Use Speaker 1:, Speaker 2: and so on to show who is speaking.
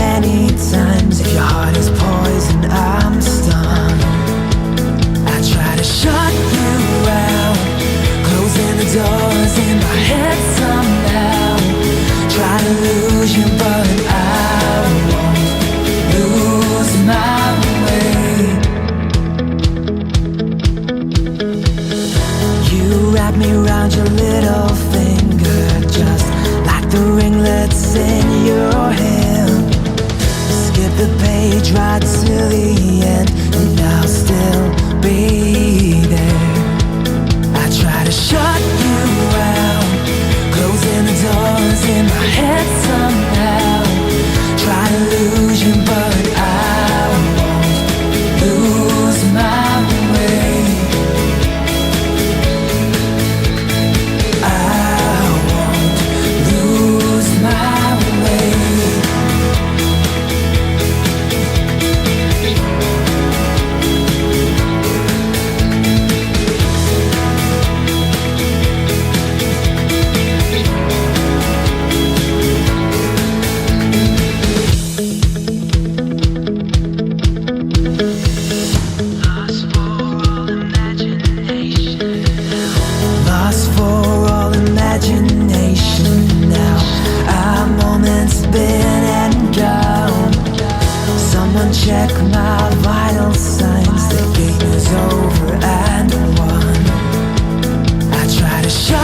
Speaker 1: many times. If your heart is poison, I'm stunned. I try to shut you out, closing the doors in my head somehow. Try to lose you, but I won't lose my way. You wrap me around your little finger, just like the ringlets in your hair. Skip the page right to the end, and I'll still be there. I try to shut you out, closing the doors in my head somehow. Try to lose you, but I won't lose my way. I won't lose my way. Lost for all imagination now. Our moment's been and gone. Someone check my vital signs. The game is over and won. I try to shut